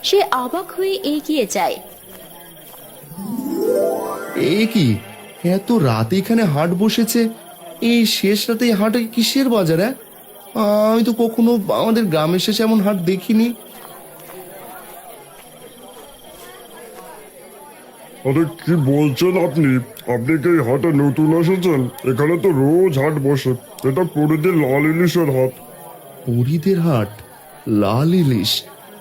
সে অবাক হয়ে এগিয়ে যায়। এ কি, এত রাতে এখানে হাট বসেছে? এই শেষ রাতে এই হাটে কিসের বাজার? আমি তো কখনো আমাদের গ্রামের শেষে এমন হাট দেখিনি। আরে কি বলছেন আপনি? আপনি কি এই হাটে নতুন এসেছেন? এখানে তো রোজ হাট বসে। এটা পরিদের লাল ইলিশের হাট। হরিদের হাট, লাল ইলিশ?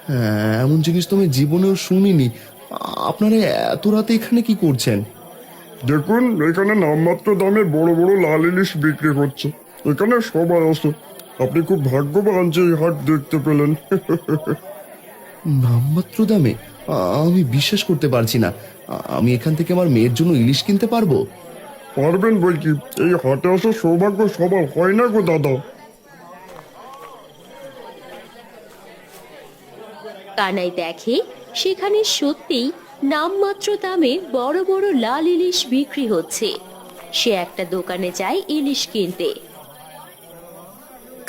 হ্যাঁ, এমন জিনিস তো আমি জীবনেও শুনিনি। আপনারা এত রাতে এখানে কি করছেন? দেখুন, এখানে নামমাত্র দামে বড় বড় লাল ইলিশ বিক্রি হচ্ছে। এখানে সবাই আসে। আপনি খুব ভাগ্যবান যে এই হাট দেখতে পেলেন। নামমাত্র দামে? আমি বিশ্বাস করতে পারছি না। আমি এখান থেকে আমার মেয়ের জন্য ইলিশ কিনতে পারবো? পারবেন বই কি? এই হাটে আসার সৌভাগ্য সবার হয় না গো দাদা। কানাই দেখে সেখানে সত্যিই নামমাত্র দামে বড় বড় লাল ইলিশ বিক্রি হচ্ছে। সে একটা দোকানে যায় ইলিশ কিনতে।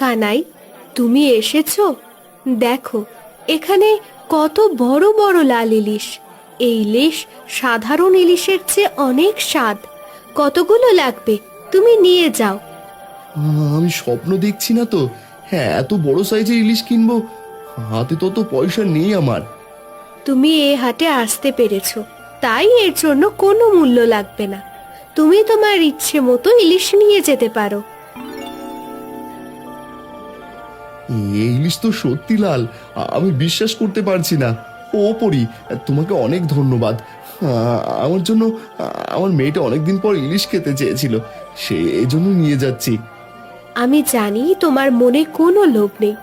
কানাই, তুমি এসেছো? দেখো, এখানে কত বড় বড় লাল ইলিশ। এই ইলিশ সাধারণ ইলিশের চেয়ে অনেক স্বাদ। কতগুলো লাগবে তুমি নিয়ে যাও। আমি স্বপ্ন দেখছি না তো? হ্যাঁ, এত বড় সাইজের ইলিশ কিনবো? হাতে তত পয়সা নেই আমার। তুমি এ হাটে আসতে পেরেছো, তাই এর জন্য কোনো মূল্য লাগবে না। তুমি তোমার ইচ্ছে মতো ইলিশ নিয়ে যেতে পারো। এই ইলিশ তো সত্যি লাল, আমি বিশ্বাস করতে পারছি না। ও পরি, তোমাকে অনেক ধন্যবাদ। আমার জন্য আমার মেয়েটা অনেকদিন পর ইলিশ খেতে চেয়েছিল, সে এই জন্য নিয়ে যাচ্ছি। আমি জানি তোমার মনে কোনো লোভ নেই।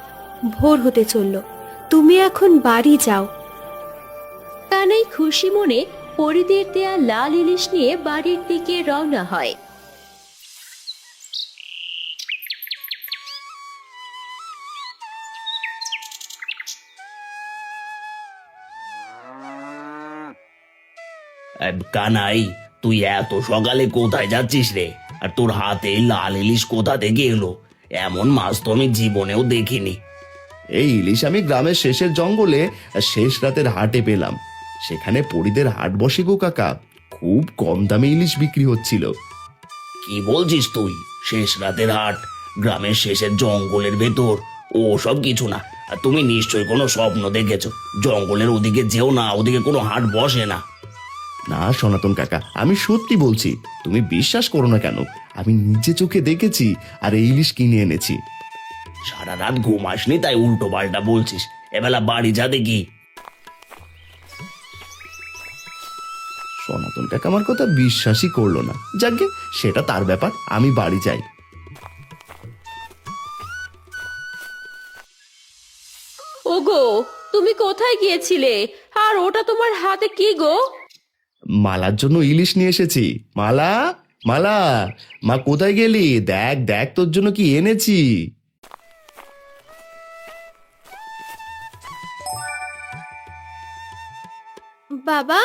ভোর হতে চললো, তুমি এখন বাড়ি যাও। কানাই খুশি মনে পরিদের দেয়া লাল ইলিশ নিয়ে বাড়ির দিকে রওনা হয়। কানাই, তুই এত সকালে কোথায় যাচ্ছিস রে? আর তোর হাতে লাল ইলিশ কোথা থেকে এলো? এমন মাছ তো আমি জীবনেও দেখিনি। এই ইলিশ আমি গ্রামের শেষের জঙ্গলে শেষ রাতের হাটে পেলাম। সেখানে পরিদের হাট বসে গো কাকা, খুব কম দামে ইলিশ বিক্রি হচ্ছিল। কি বলছিস তুই? শেষ রাতের হাট গ্রামের শেষের জঙ্গলের ভেতর? ও সব কিছু না। আর তুমি নিশ্চয়ই কোনো স্বপ্ন দেখেছো। জঙ্গলের ওদিকে যেও না, ওদিকে কোনো হাট বসে না। না সনাতন কাকা, আমি সত্যি বলছি, তুমি বিশ্বাস করো না কেন? আমি নিজে চোখে দেখেছি আর এই ইলিশ কিনে এনেছি। সারা রাত ঘুমাসনি তাই উল্টো পাল্টা বলছিস। এবেলা বাড়ি যা দেখি। সনাতন কাকা আমার কথা বিশ্বাসই করলো না। যাকে সেটা তার ব্যাপার, আমি বাড়ি যাই। ওগো, তুমি কোথায় গিয়েছিলে? আর ওটা তোমার হাতে কি গো? মালার জন্য ইলিশ নিয়ে এসেছি। মালা, মালা, মা কোথায় গেলি? দেখ দেখ, তোর জন্য কি এনেছি। বাবা,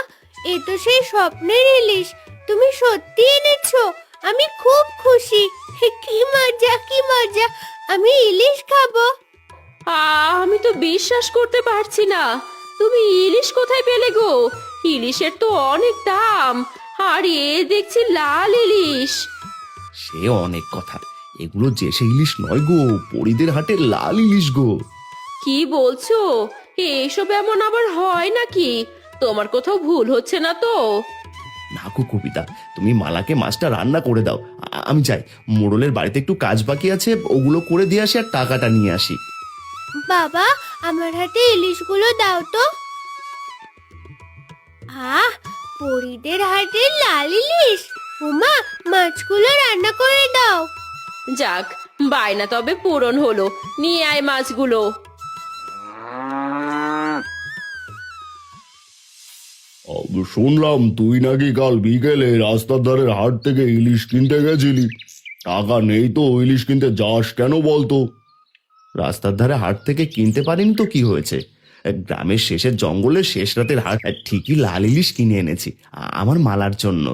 এ তো সেই স্বপ্নের ইলিশ। তুমি সত্যি এনেছো? আমি খুব খুশি। কি মজা, কি মজা! আমি ইলিশ খাবো। আমি তো বিশ্বাস করতে পারছি না। তুমি ইলিশ কোথায় পেলে গো? ইলিশের তো অনেক দাম। আর এ দেখছি লাল ইলিশ। সে অনেক কথা, এগুলো যে সে ইলিশ নয় গো, পরিদের হাটের লাল ইলিশ গো। কি বলছো? এসব এমন আবার হয় নাকি? তোমার কোথাও ভুল হচ্ছে না তো? না গো কবিতা, তুমি মালাকে মাছটা রান্না করে দাও। আমি যাই, মোড়লের বাড়িতে একটু কাজ বাকি আছে, ওগুলো করে দিয়ে আসি আর টাকাটা নিয়ে আসি। বাবা, আমার হাতে ইলিশগুলো দাও তো। আহ, পরিদের হাতে লাল ইলিশ! উমা, মাছগুলো রান্না করে দাও। যাক, বায়না তবে পূরণ হলো। নিয়ে আয় মাছগুলো। শুনলাম তুই নাকি কাল বিকেলে রাস্তার ধারের হাট থেকে ইলিশ কিনতে গেছিলি। টাকা নেই তো ইলিশ কিনতে যাস কেন বলতো? রাস্তার ধারে হাট থেকে কিনতে পারিনি তো কি হয়েছে? গ্রামের শেষের জঙ্গলের শেষ রাতের হাট, ঠিকই লাল ইলিশ কিনে এনেছি আমার মালার জন্য।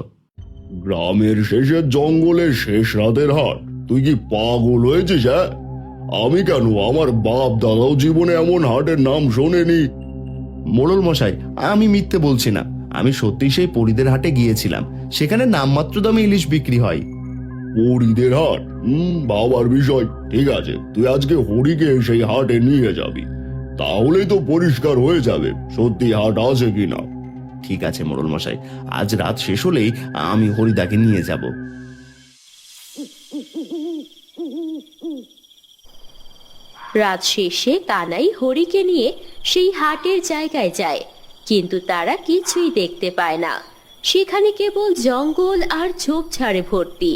গ্রামের শেষের জঙ্গলের শেষ রাতের হাট? তুই কি পাগল হয়েছিস? আমি কেন, আমার বাপ দাদাও জীবনে এমন হাটের নাম শোনেনি। মোড়ল মশাই, আমি মিথ্যে বলছি না, আমি সত্যিই সেই পরিদের হাটে গিয়েছিলাম। সেখানে নামমাত্র দামে ইলিশ বিক্রি হয়। হরিদের হাট, বাবার বিষয়। ঠিক আছে, তুই আজকে হরিকে সেই হাটে নিয়ে যাবি, তাহলেই তো পরিষ্কার হয়ে যাবে সত্যি হাট আছে কিনা। ঠিক আছে মোড়ল মশাই, আজ রাত শেষ হলেই আমি হরিদাকে নিয়ে যাব। রাত শেষে কানাই হরিকে নিয়ে সেই হাটের জায়গায় যায়, কিন্তু তারা কিছুই দেখতে পায় না। সেখানে কেবল জঙ্গল আর ঝোপঝাড়ে ভর্তি।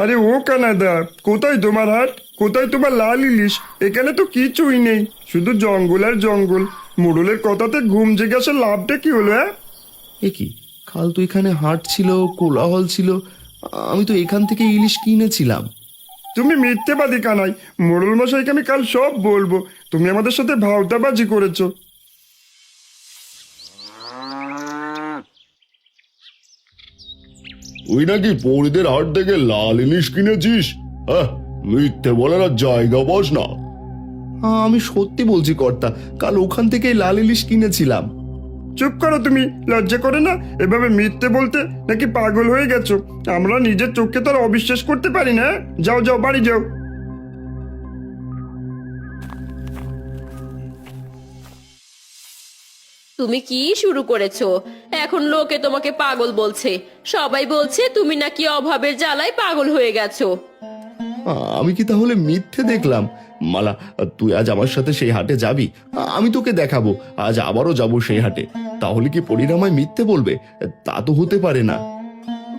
আরে ও কানাদা, কোথায় তোমার হাট? কোথায় তোমার লাল ইলিশ? এখানে তো কিছুই নেই, শুধু জঙ্গল আর জঙ্গল। মোড়লের কথাতে ঘুম জেগে আসার লাভটা কি হলো? এ কি, কাল তো এখানে হাট ছিল, কোলাহল ছিল, আমি তো এখান থেকে ইলিশ কিনেছিলাম। তুমি মিথ্যেবাদী কানাই, মোড়ল মশাইকে আমি কাল সব বলবো। তুমি আমাদের সাথে ভাওতাবাজি করেছো। তুই নাকি পরিদের হাট থেকে লাল ইলিশ কিনেছিস? হ্যাঁ, মিথ্যে বলার আর জায়গা পাস না। আমি সত্যি বলছি কর্তা, কাল ওখান থেকেই লাল ইলিশ কিনেছিলাম। চুপ করো তুমি, লজ্জা করে না এভাবে মিথ্যে বলতে? নাকি পাগল হয়ে গেছো? আমরা নিজের চোখকে তো আর অবিশ্বাস করতে পারি না। যাও যাও, বাড়ি যাও। তুমি কি শুরু করেছো? এখন লোকে তোমাকে পাগল বলছে, সবাই বলছে তুমি নাকি অভাবের জ্বালায় পাগল হয়ে গেছো। আমি কি তাহলে মিথ্যে দেখলাম? মালা, তুই আজ আমার সাথে সেই হাটে যাবি, আমি তোকে দেখাবো। আজ আবারও যাব সেই হাটে। তাহলে কি পরিণামায় মিথ্যে বলবে? তা তো হতে পারে না।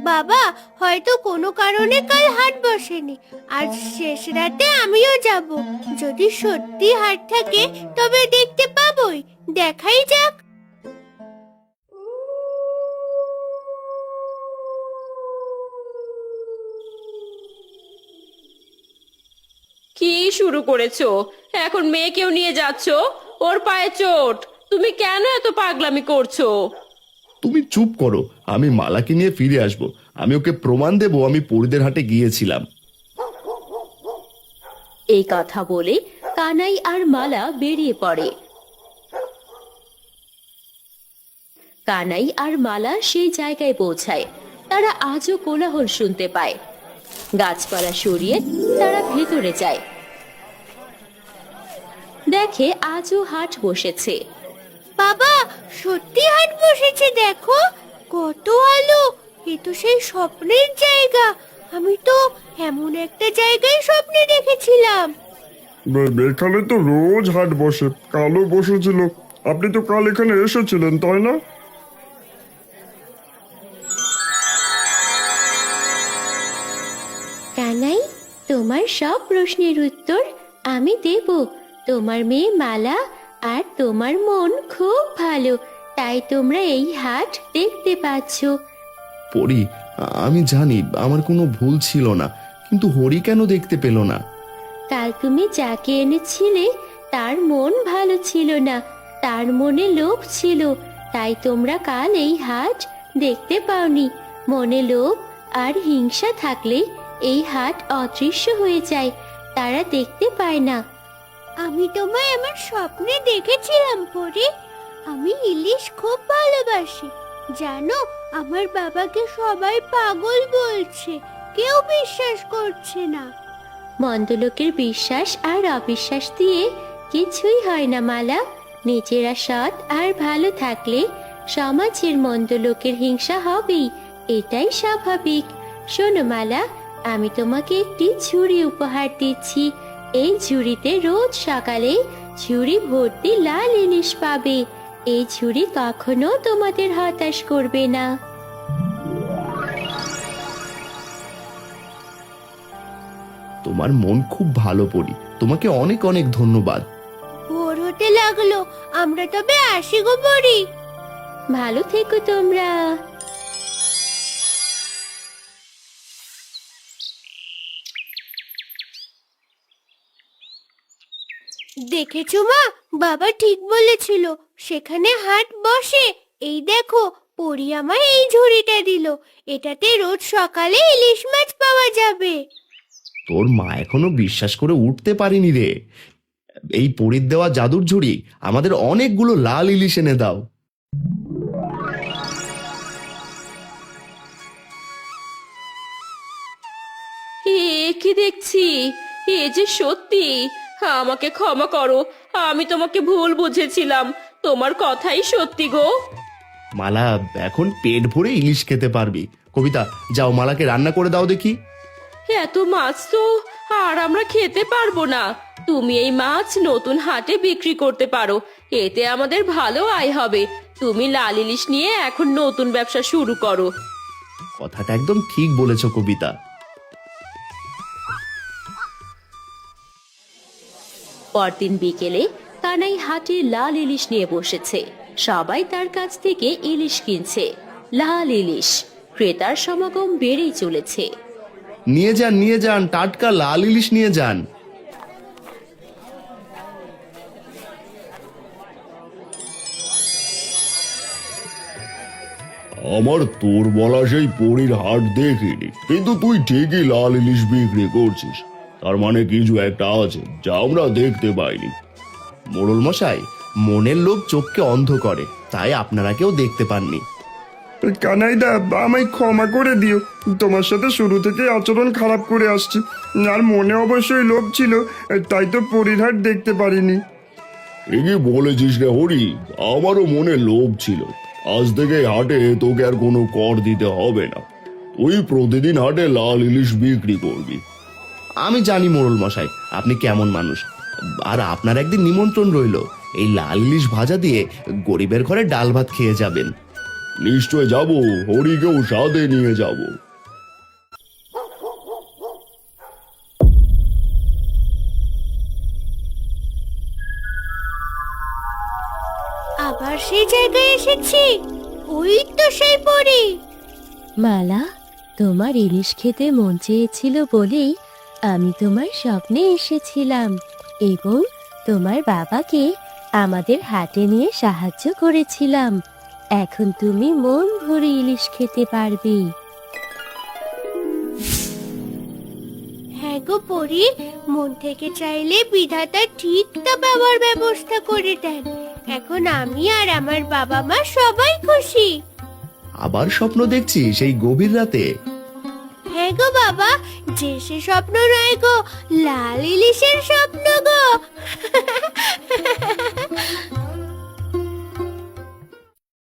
বাবা, হয়তো কোনো কারণে কাল হাট বসেনি, আজ শেষ রাতে আমিও যাব। যদি সত্যি হাট থাকে তবে দেখতে পাবোই, দেখাই যাক। কি শুরু করেছো? এখন মেয়েকেও নিয়ে যাচ্ছো? ওর পায়ে চোট, তুমি কেন এত পাগলামি করছো? তুমি চুপ করো, আমি মালাকে নিয়ে ফিরে আসব। আমি ওকে প্রমাণ দেব আমি পরিদের হাটে গিয়েছিলাম। এই কথা বলে কানাই আর মালা বেরিয়ে পড়ে। কানাই আর মালা সেই জায়গায় পৌঁছায়। তারা আজও কোলাহল শুনতে পায়। গাছপালা সরিয়ে তারা ভেতরে যায়, দেখে আজও হাট বসেছে। বাবা, সত্যি হাট বসেছে, দেখো কত আলো। এ তো সেই স্বপ্নের জায়গা। আমি তো এমন একটা জায়গায় স্বপ্নে দেখেছিলাম। এখানে তো রোজ হাট বসে, কালও বসেছিল। আপনি তো কাল এখানে এসেছিলেন, তাই না? কানাই, তোমার সব প্রশ্নের উত্তর আমি দেব। তোমার মেয়ে মালা আর তোমার মন খুব ভালো, তাই তোমরা এই হাট দেখতে পাচ্ছ। পরি, আমি জানি আমার কোনো ভুল ছিল না, কিন্তু হরি কেন দেখতে পেল না? কাল তুমি যাকে এনেছিলে তার মন ভালো ছিল না, তার মনে লোভ ছিল, তাই তোমরা কাল এই হাট দেখতে পাওনি। মনে লোভ আর হিংসা থাকলে এই হাট অদৃশ্য হয়ে যায়, তারা দেখতে পায় না। আমি তোমায় আমার স্বপ্নে দেখেছিলাম পরি। আমি ইলিশ খুব ভালোবাসি, জানো আমার বাবাকে সবাই পাগল বলছে, কেউ বিশ্বাস করছে না। মন্দ লোকের বিশ্বাস আর অবিশ্বাস দিয়ে কিছুই হয় না মালা। নিজেরা সৎ আর ভালো থাকলে সমাজের মন্দ লোকের হিংসা হবেই, এটাই স্বাভাবিক। শোনো মালা, আমি তোমাকে একটি ঝুড়ি উপহার দিচ্ছি। এই ঝুড়িতে রোজ সকালে ঝুড়ি ভর্তি লাল ইলিশ পাবে। এই ঝুড়ি কখনো তোমাদের হতাশ করবে না। তোমার মন খুব ভালো পরি, তোমাকে অনেক অনেক ধন্যবাদ। ভোর হতে লাগলো, আমরা তবে আসি গো পরি। ভালো থেকো তোমরা। দেখেছো মা, বাবা ঠিক বলেছিল, সেখানে হাট বসে। এই দেখো, পরি আমায় এই ঝুড়িটা দিল, এটাতে রোজ সকালে ইলিশ মাছ পাওয়া যাবে। তোর মা এখনো বিশ্বাস করে উঠতে পারেনি রে। এই পরীর দেওয়া জাদুর ঝুড়ি আমাদের অনেকগুলো লাল ইলিশ এনে দাও। এ কি দেখছি, এ যে সত্যি। আমাকে ক্ষমা করো, আমি তোমাকে ভুল বুঝেছিলাম, তোমার কথাই সত্যি গো। মালা, এখন পেট ভরে ইলিশ খেতে পারবি। কবিতা, যাও মালাকে রান্না করে দাও দেখি। এত মাছ তো আর আমরা খেতে পারবো না। তুমি এই মাছ নতুন হাটে বিক্রি করতে পারো, এতে আমাদের ভালো আয় হবে। তুমি লাল ইলিশ নিয়ে এখন নতুন ব্যবসা শুরু করো। কথাটা একদম ঠিক বলেছ কবিতা। পরদিন বিকেলে কানাই হাটে লাল ইলিশ নিয়ে বসেছে। সবাই তার কাছ থেকে ইলিশ কিনছে। লাল ইলিশ, ক্রেতার সমাগম বেড়েই চলেছে। নিয়ে যান টাটকা লাল ইলিশ নিয়ে যান। আমার তোর বলা সেই পরীর হাট দেখিনি, কিন্তু তুই ঠিকই লাল ইলিশ বিক্রি করছিস। তার মানে কিছু একটা আছে যা আমরা দেখতে পাইনি। মোড়ল মশাই, মনের লোভ চোখকে অন্ধ করে, তাই আপনারা কেউ দেখতে পাননি। কানাইদা, আমায় ক্ষমা করে দিও। তোমার সাথে শুরু থেকে আচরণ খারাপ করে আসছি, আর মনে অবশ্যই লোভ ছিল, তাই তো পরীর হাট দেখতে পারিনি। ঠিকই বলেছিস রে হরি, আমারও মনে লোভ ছিল। আজ থেকে এই হাটে তোকে আর কোনো কর দিতে হবে না। তুই প্রতিদিন হাটে লাল ইলিশ বিক্রি করবি। আমি জানি মোড়ল মশাই আপনি কেমন মানুষ, আর আপনার একদিন নিমন্ত্রণ রইল। এই লাল ইলিশ ভাজা দিয়ে গরিবের ঘরে ডাল ভাত খেয়ে যাবেন। নিশ্চয় যাব, হরিকেও সাথে নিয়ে যাব। আবার সেই জায়গায় এসেছি, ওই তো সেই পরী। মালা, তোমার ইলিশ খেতে মন চেয়েছিল বলেই আমি তোমার স্বপ্নে এসেছিলাম এবং তোমার বাবাকে আমাদের হাটে নিয়ে সাহায্য করেছিলাম। এখন তুমি মন ভরে ইলিশ খেতে পারবে। হ্যাঁ গো পরী, মন থেকে চাইলে বিধাতা ঠিক তা পাওয়ার ব্যবস্থা করে দেন। এখন আমি আর আমার বাবা মা সবাই খুশি। আবার স্বপ্ন দেখছি সেই গভীর রাতে। হ্যাঁ গো বাবা, যে সে স্বপ্ন নয় গো, লাল ইলিশের স্বপ্ন গো।